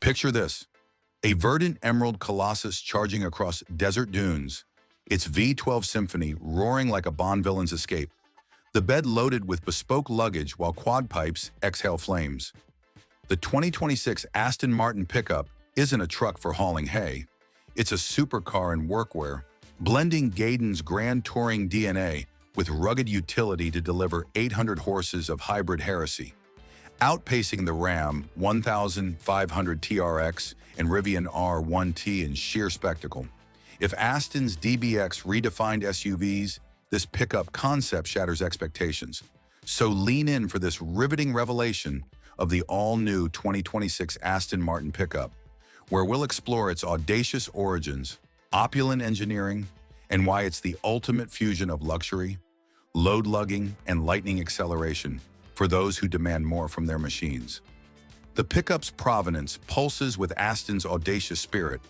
Picture this, a verdant emerald colossus charging across desert dunes, its V12 symphony roaring like a Bond villain's escape. The bed loaded with bespoke luggage while quad pipes exhale flames. The 2026 Aston Martin Pickup isn't a truck for hauling hay. It's a supercar in workwear, blending Gaydon's grand touring DNA with rugged utility to deliver 800 horses of hybrid heresy. Outpacing the Ram 1500 TRX and Rivian R1T in sheer spectacle. If Aston's DBX redefined SUVs, this pickup concept shatters expectations. So lean in for this riveting revelation of the all-new 2026 Aston Martin Pickup, where we'll explore its audacious origins, opulent engineering, and why it's the ultimate fusion of luxury, load lugging, and lightning acceleration for those who demand more from their machines. The pickup's provenance pulses with Aston's audacious spirit.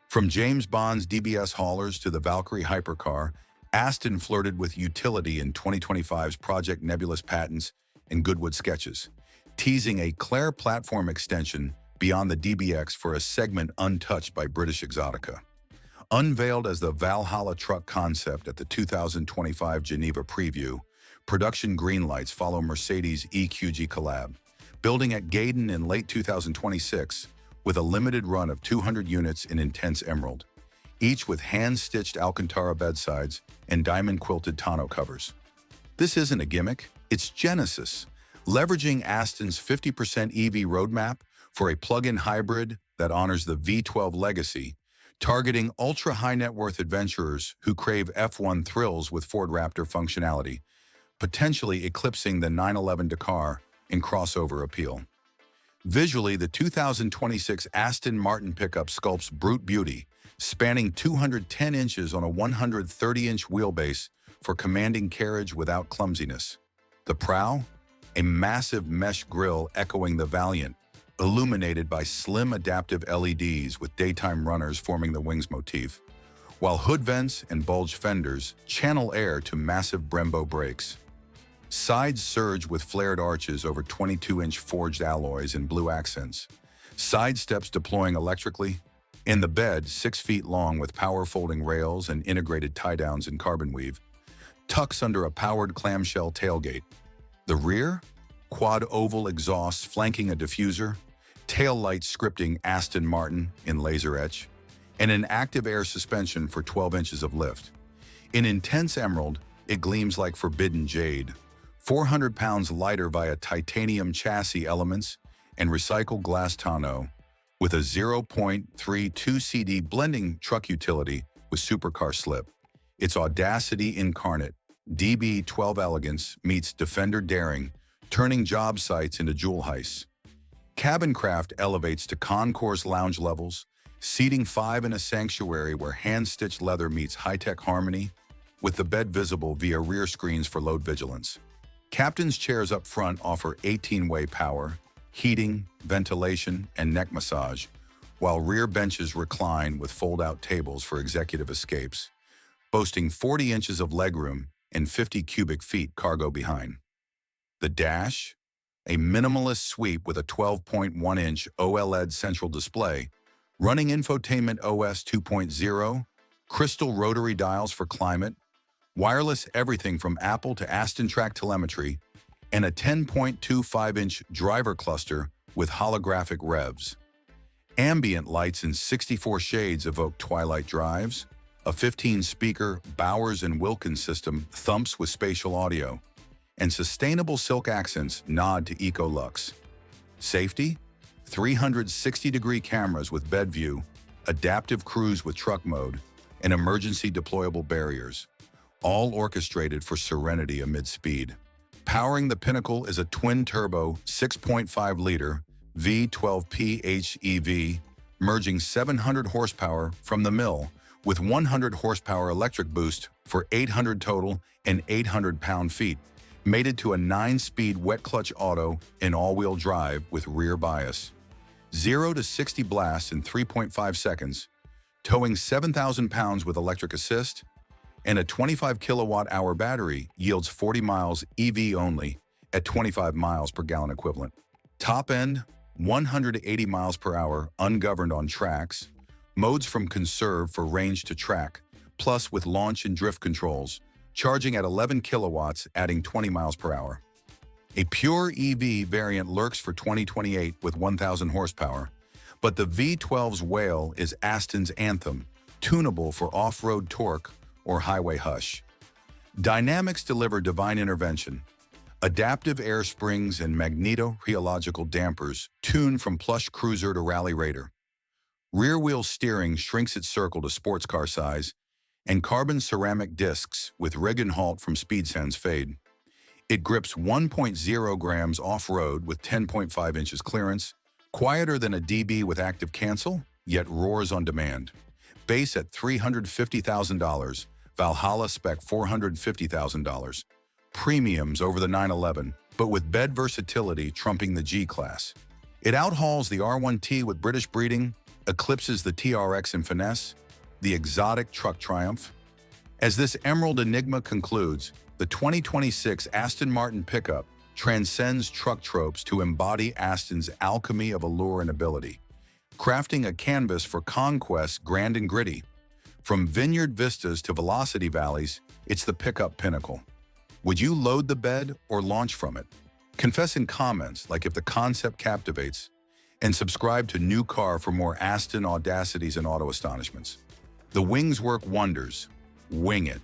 From James Bond's DBS haulers to the Valkyrie hypercar, Aston flirted with utility in 2025's Project Nebulous patents and Goodwood sketches, teasing a Claire platform extension beyond the DBX for a segment untouched by British exotica. Unveiled as the Valhalla truck concept at the 2025 Geneva preview, production greenlights follow Mercedes' EQG collab, building at Gaydon in late 2026 with a limited run of 200 units in intense emerald, each with hand-stitched Alcantara bedsides and diamond-quilted tonneau covers. This isn't a gimmick, it's Genesis, leveraging Aston's 50% EV roadmap for a plug-in hybrid that honors the V12 legacy, targeting ultra-high-net-worth adventurers who crave F1 thrills with Ford Raptor functionality, potentially eclipsing the 911 Dakar in crossover appeal. Visually, the 2026 Aston Martin Pickup sculpts brute beauty, spanning 210 inches on a 130-inch wheelbase for commanding carriage without clumsiness. The prow? A massive mesh grille echoing the Valiant, illuminated by slim adaptive LEDs with daytime runners forming the wings motif, while hood vents and bulged fenders channel air to massive Brembo brakes. Sides surge with flared arches over 22-inch forged alloys and blue accents, side steps deploying electrically, and the bed 6 feet long with power folding rails and integrated tie-downs in carbon weave, tucks under a powered clamshell tailgate. The rear? Quad oval exhausts flanking a diffuser, tail lights scripting Aston Martin in laser etch, and an active air suspension for 12 inches of lift. In intense emerald, it gleams like forbidden jade, 400 pounds lighter via titanium chassis elements and recycled glass tonneau, with a 0.32 CD blending truck utility with supercar slip. Its audacity incarnate, DB12 Elegance meets Defender daring, turning job sites into jewel heists. Cabin craft elevates to concourse lounge levels, seating 5 in a sanctuary where hand-stitched leather meets high-tech harmony, with the bed visible via rear screens for load vigilance. Captain's chairs up front offer 18-way power, heating, ventilation, and neck massage, while rear benches recline with fold-out tables for executive escapes, boasting 40 inches of legroom and 50 cubic feet cargo behind. The dash? A minimalist sweep with a 12.1-inch OLED central display, running infotainment OS 2.0, crystal rotary dials for climate, wireless everything from Apple to Aston Track telemetry, and a 10.25-inch driver cluster with holographic revs. Ambient lights in 64 shades evoke twilight drives. A 15-speaker Bowers and Wilkins system thumps with spatial audio, and sustainable silk accents nod to eco-luxe. Safety? 360-degree cameras with bed view, adaptive cruise with truck mode, and emergency deployable barriers, all orchestrated for serenity amid speed. Powering the pinnacle is a twin-turbo 6.5-liter V12 PHEV, merging 700 horsepower from the mill with 100 horsepower electric boost for 800 total and 800 pound-feet, mated to a 9-speed wet clutch auto in all-wheel drive with rear bias. 0 to 60 blasts in 3.5 seconds, towing 7,000 pounds with electric assist, and a 25 kilowatt-hour battery yields 40 miles EV only at 25 miles per gallon equivalent. Top end, 180 miles per hour ungoverned on tracks, modes from conserve for range to track, plus with launch and drift controls, charging at 11 kilowatts, adding 20 miles per hour. A pure EV variant lurks for 2028 with 1,000 horsepower, but the V12's wail is Aston's anthem, tunable for off-road torque or highway hush. Dynamics deliver divine intervention. Adaptive air springs and magneto-rheological dampers tune from plush cruiser to rally raider. Rear-wheel steering shrinks its circle to sports car size, and carbon ceramic discs with rig and halt from speed sense fade. It grips 1.0 grams off-road with 10.5 inches clearance, quieter than a DB with active cancel, yet roars on demand. Base at $350,000, Valhalla spec $450,000. Premiums over the 911, but with bed versatility trumping the G-Class. It outhauls the R1T with British breeding, eclipses the TRX in finesse, the exotic truck triumph. As this Emerald Enigma concludes, the 2026 Aston Martin Pickup transcends truck tropes to embody Aston's alchemy of allure and ability, crafting a canvas for conquest grand and gritty. From vineyard vistas to velocity valleys, it's the pickup pinnacle. Would you load the bed or launch from it? Confess in comments like if the concept captivates, and subscribe to New Car for more Aston audacities and auto astonishments. The wings work wonders. Wing it.